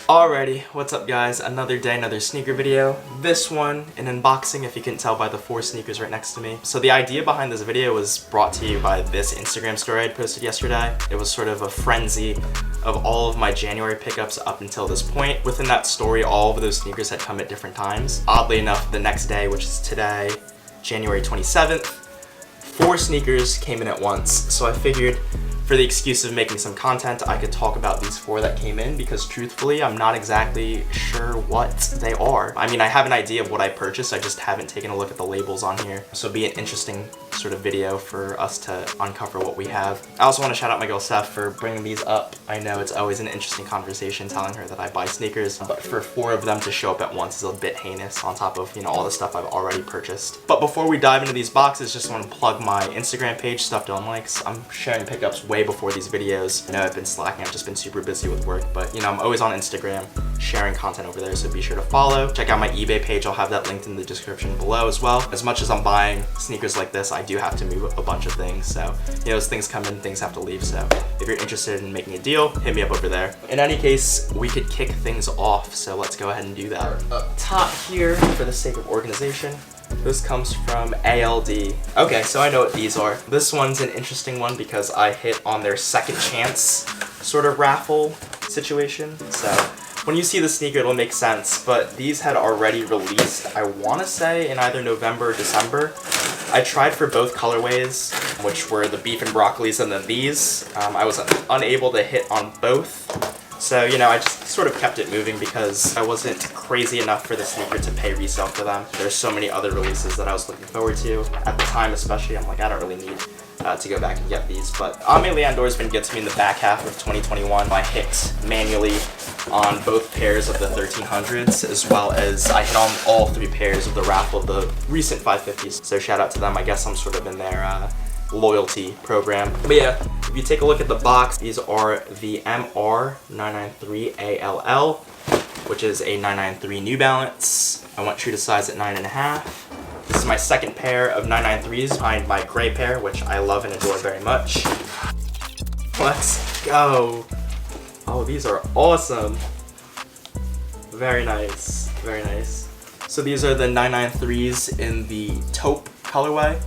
Alrighty, what's up guys? Another day, another sneaker video. This one, an unboxing, if you couldn't tell by the 4 sneakers right next to me. So the idea behind this video was brought to you by this Instagram story I posted yesterday. It was sort of a frenzy of all of my January pickups up until this point. Within that story, all of those sneakers had come at different times. Oddly enough, the next day, which is today, January 27th, 4 sneakers came in at once. So I figured, for the excuse of making some content, I could talk about these 4 that came in because truthfully, I'm not exactly sure what they are. I mean, I have an idea of what I purchased, I just haven't taken a look at the labels on here. So it'll be an interesting sort of video for us to uncover what we have. I also want to shout out my girl Steph for bringing these up. I know it's always an interesting conversation telling her that I buy sneakers, but for 4 of them to show up at once is a bit heinous on top of, you know, all the stuff I've already purchased. But before we dive into these boxes, just want to plug my Instagram page, Stuff Dylan Likes. I'm sharing pickups way before these videos. I know I've been slacking, I've just been super busy with work, but you know, I'm always on Instagram sharing content over there, so be sure to follow. Check out my eBay page, I'll have that linked in the description below as well. As much as I'm buying sneakers like this, I do have to move a bunch of things, so you know, as things come in, things have to leave, so if you're interested in making a deal, hit me up over there. In any case, we could kick things off, so let's go ahead and do that. Up top here, for the sake of organization, this comes from ALD. Okay, so I know what these are. This one's an interesting one because I hit on their second chance sort of raffle situation. So when you see the sneaker, it'll make sense, but these had already released, I want to say, in either November or December. I tried for both colorways, which were the beef and broccolis and then these. I was unable to hit on both. So, you know, I just sort of kept it moving because I wasn't crazy enough for the sneaker to pay resale for them. There's so many other releases that I was looking forward to. At the time especially, I'm like, I don't really need to go back and get these. But Aimé has been good to me in the back half of 2021. I hit manually on both pairs of the 1300s, as well as I hit on all 3 pairs of the Raffle, the recent 550s. So shout out to them. I guess I'm sort of in their loyalty program. But yeah, if you take a look at the box, these are the MR993ALL, which is a 993 New Balance. I went true to size at 9.5. This is my second pair of 993s behind my gray pair, which I love and adore very much. Let's go. Oh, these are awesome. Very nice, very nice. So these are the 993s in the Taupe colorway.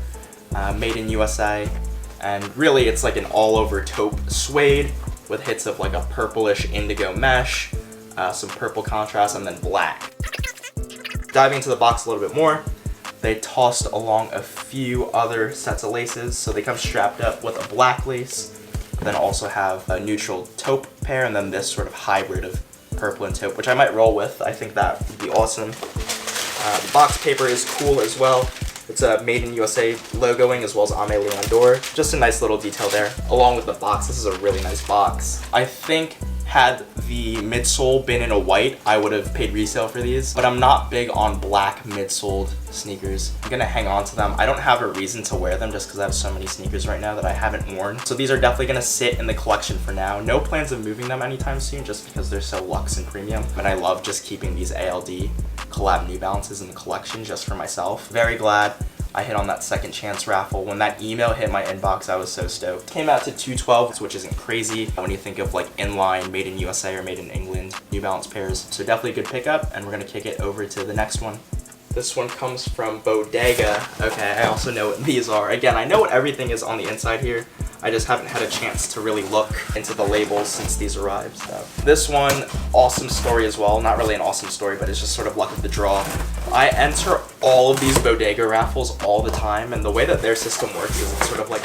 Made in USA, and really it's like an all-over taupe suede with hits of like a purplish indigo mesh, some purple contrast, and then black. Diving into the box a little bit more, they tossed along a few other sets of laces, so they come strapped up with a black lace, then also have a neutral taupe pair, and then this sort of hybrid of purple and taupe, which I might roll with. I think that would be awesome. The box paper is cool as well. It's a Made in USA logoing as well as Aimé Dore. Just a nice little detail there. Along with the box, this is a really nice box. I think had the midsole been in a white, I would have paid resale for these, but I'm not big on black midsoled sneakers. I'm gonna hang on to them. I don't have a reason to wear them just because I have so many sneakers right now that I haven't worn. So these are definitely gonna sit in the collection for now. No plans of moving them anytime soon just because they're so luxe and premium. And I love just keeping these ALD collab New Balances in the collection just for myself. Very glad I hit on that second chance raffle. When that email hit my inbox, I was so stoked. Came out to $212, which isn't crazy when you think of like inline Made in USA or Made in England New Balance pairs. So definitely a good pickup, and we're gonna kick it over to the next one. This one comes from Bodega. Okay, I also know what these are. Again, I know what everything is on the inside here. I just haven't had a chance to really look into the labels since these arrived. So this one, awesome story as well. Not really an awesome story, but it's just sort of luck of the draw. I enter all of these Bodega raffles all the time, and the way that their system works is it's sort of like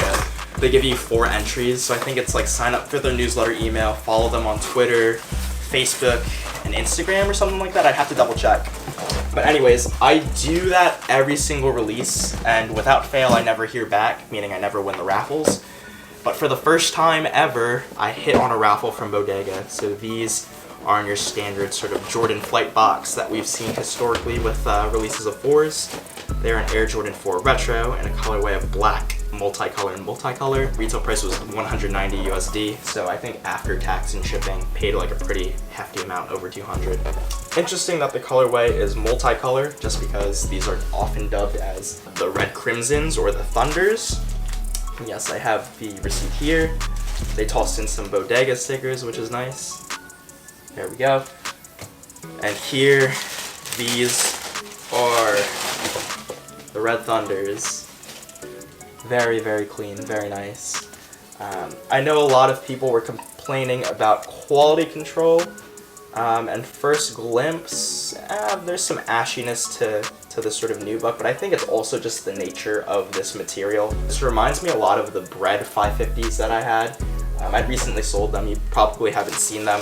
they give you 4 entries. So I think it's like sign up for their newsletter email, follow them on Twitter, Facebook, and Instagram or something like that. I'd have to double check. But anyways, I do that every single release, and without fail, I never hear back, meaning I never win the raffles. But for the first time ever, I hit on a raffle from Bodega. So these are in your standard sort of Jordan Flight box that we've seen historically with releases of 4s. They're an Air Jordan 4 Retro in a colorway of black, multicolor and multicolor. Retail price was $190 USD, so I think after tax and shipping, paid like a pretty hefty amount, over $200. Interesting that the colorway is multicolor, just because these are often dubbed as the Red Crimsons or the Thunders. Yes, I have the receipt here. They tossed in some Bodega stickers, which is nice. There we go. And here, these are the Red Thunders. Very, very clean, very nice. I know a lot of people were complaining about quality control, and first glimpse, there's some ashiness to this sort of nubuck, but I think it's also just the nature of this material. This reminds me a lot of the Bread 550s that I had. I'd recently sold them. You probably haven't seen them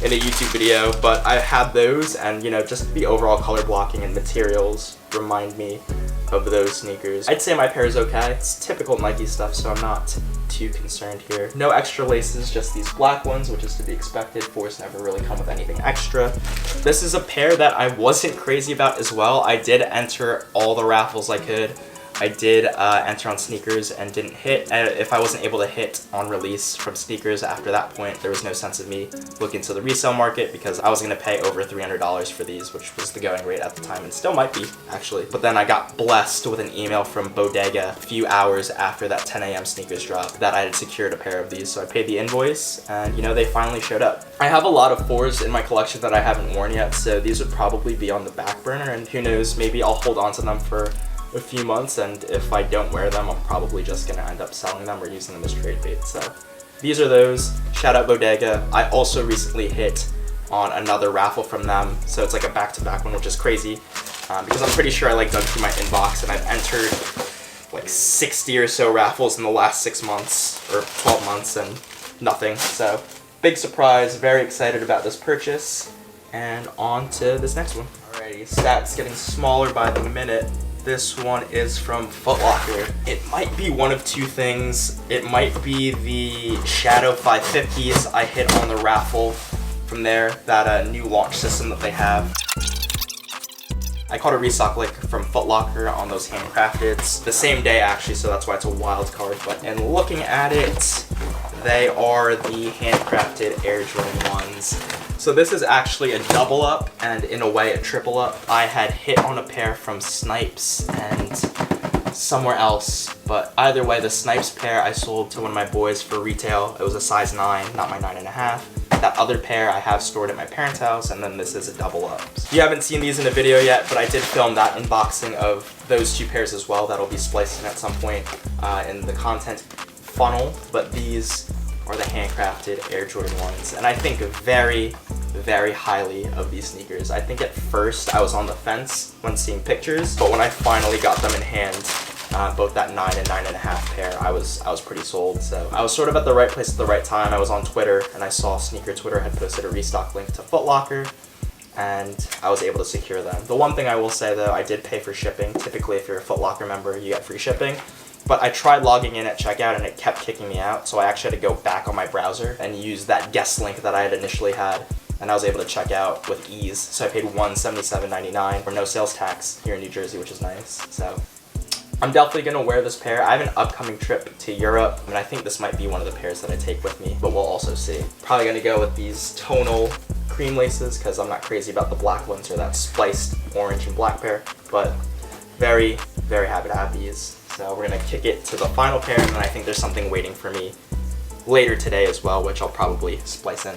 in a YouTube video, but I had those, and you know, just the overall color blocking and materials remind me of those sneakers. I'd say my pair is okay. It's typical Nike stuff, so I'm not too concerned here. No extra laces, just these black ones, which is to be expected. Fours never really come with anything extra. This is a pair that I wasn't crazy about as well. I did enter all the raffles I could. I did enter on sneakers and didn't hit. And if I wasn't able to hit on release from sneakers after that point, there was no sense of me looking to the resale market because I was going to pay over $300 for these, which was the going rate at the time and still might be, actually. But then I got blessed with an email from Bodega a few hours after that 10 a.m. sneakers drop that I had secured a pair of these. So I paid the invoice and, you know, they finally showed up. I have a lot of fours in my collection that I haven't worn yet, so these would probably be on the back burner, and who knows, maybe I'll hold on to them for a few months, and if I don't wear them, I'm probably just gonna end up selling them or using them as trade bait. So these are those. Shout out Bodega. I also recently hit on another raffle from them, so it's like a back-to-back one, which is crazy because I'm pretty sure I like dug through my inbox and I've entered like 60 or so raffles in the last 6 months or 12 months and nothing. So big surprise, very excited about this purchase, and on to this next one. Alrighty, stats getting smaller by the minute. This one is from Foot Locker. It might be one of two things. It might be the Shadow 550s I hit on the raffle from there, that new launch system that they have. I caught a restock link from Foot Locker on those handcrafteds the same day actually, so that's why it's a wild card. But in looking at it, they are the handcrafted Air Jordan 1s. So this is actually a double up and in a way a triple up. I had hit on a pair from Snipes and somewhere else, but either way, the Snipes pair I sold to one of my boys for retail. It was a size 9, not my 9.5. That other pair I have stored at my parents' house, and then this is a double up. You haven't seen these in a video yet, but I did film that unboxing of those two pairs as well. That'll be spliced in at some point in the content funnel, but these are the handcrafted Air Jordan 1s, and I think very, very highly of these sneakers. I think at first I was on the fence when seeing pictures, but when I finally got them in hand, both that 9 and 9.5 pair, I was pretty sold. So I was sort of at the right place at the right time. I was on Twitter and I saw Sneaker Twitter had posted a restock link to Foot Locker, and I was able to secure them. The one thing I will say though, I did pay for shipping. Typically if you're a Foot Locker member, you get free shipping. But I tried logging in at checkout and it kept kicking me out, so I actually had to go back on my browser and use that guest link that I had initially had, and I was able to check out with ease. So I paid $177.99 for no sales tax here in New Jersey, which is nice. So I'm definitely gonna wear this pair. I have an upcoming trip to Europe, and I think this might be one of the pairs that I take with me, but we'll also see. Probably gonna go with these tonal cream laces because I'm not crazy about the black ones or that spliced orange and black pair, but very, very happy to have these. So we're gonna kick it to the final pair, and then I think there's something waiting for me later today as well, which I'll probably splice in.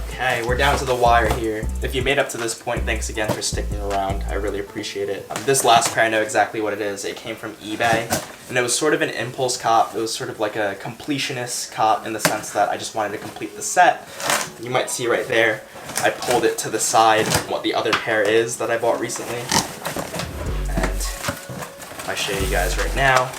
Okay, we're down to the wire here. If you made up to this point, thanks again for sticking around. I really appreciate it. This last pair, I know exactly what it is. It came from eBay, and it was sort of an impulse cop. It was sort of like a completionist cop in the sense that I just wanted to complete the set. You might see right there, I pulled it to the side what the other pair is that I bought recently. I'll show you guys right now.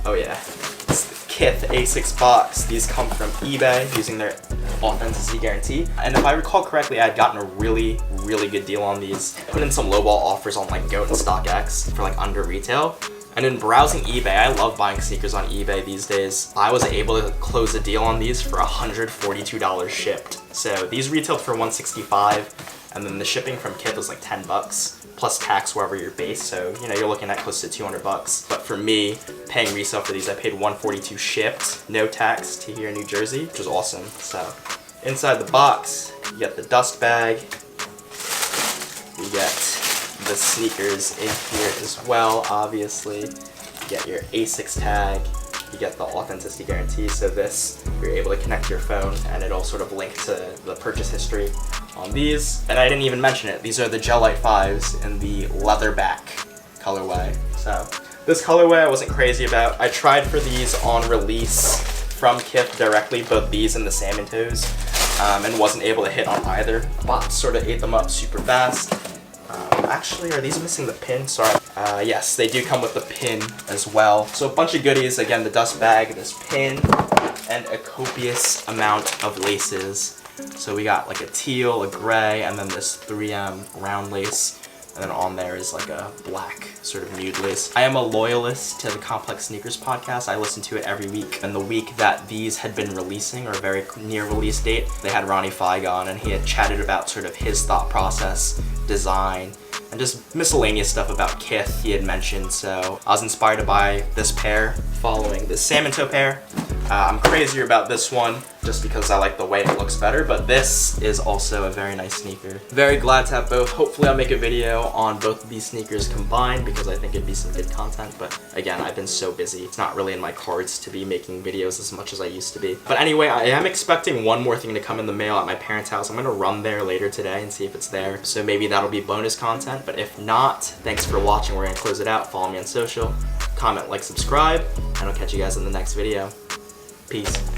Oh yeah, it's the Kith Asics box. These come from eBay using their authenticity guarantee. And if I recall correctly, I had gotten a really, really good deal on these. I put in some lowball offers on like Goat and StockX for like under retail. And in browsing eBay, I love buying sneakers on eBay these days. I was able to close a deal on these for $142 shipped. So these retailed for $165, and then the shipping from Kith was like $10. Plus tax wherever you're based, so you know you're looking at close to $200. But for me, paying resale for these, I paid $142 shipped, no tax to here in New Jersey, which was awesome. So inside the box, you get the dust bag, you get the sneakers in here as well. Obviously, you get your Asics tag, you get the authenticity guarantee. So this, you're able to connect your phone and it'll sort of link to the purchase history on these. And I didn't even mention it. These are the Gel-Lyte 5s in the Leatherback colorway. So this colorway I wasn't crazy about. I tried for these on release from Kith directly, both these and the salmon toes, and wasn't able to hit on either. Bots sort of ate them up super fast. Actually, are these missing the pin? Sorry. Yes, they do come with the pin as well. So a bunch of goodies. Again, the dust bag, this pin, and a copious amount of laces. So we got like a teal, a gray, and then this 3M round lace. And then on there is like a black sort of nude lace. I am a loyalist to the Complex Sneakers podcast. I listen to it every week. And the week that these had been releasing, or very near release date, they had Ronnie Feig on, and he had chatted about sort of his thought process, design, and just miscellaneous stuff about Kith he had mentioned. So I was inspired to buy this pair following this salmon toe pair. I'm crazier about this one just because I like the way it looks better, but this is also a very nice sneaker. Very glad to have both. Hopefully I'll make a video on both of these sneakers combined because I think it'd be some good content, but again, I've been so busy. It's not really in my cards to be making videos as much as I used to be. But anyway, I am expecting one more thing to come in the mail at my parents' house. I'm gonna run there later today and see if it's there. So maybe that'll be bonus content, but if not, thanks for watching. We're gonna close it out. Follow me on social, comment, like, subscribe, and I'll catch you guys in the next video. Peace.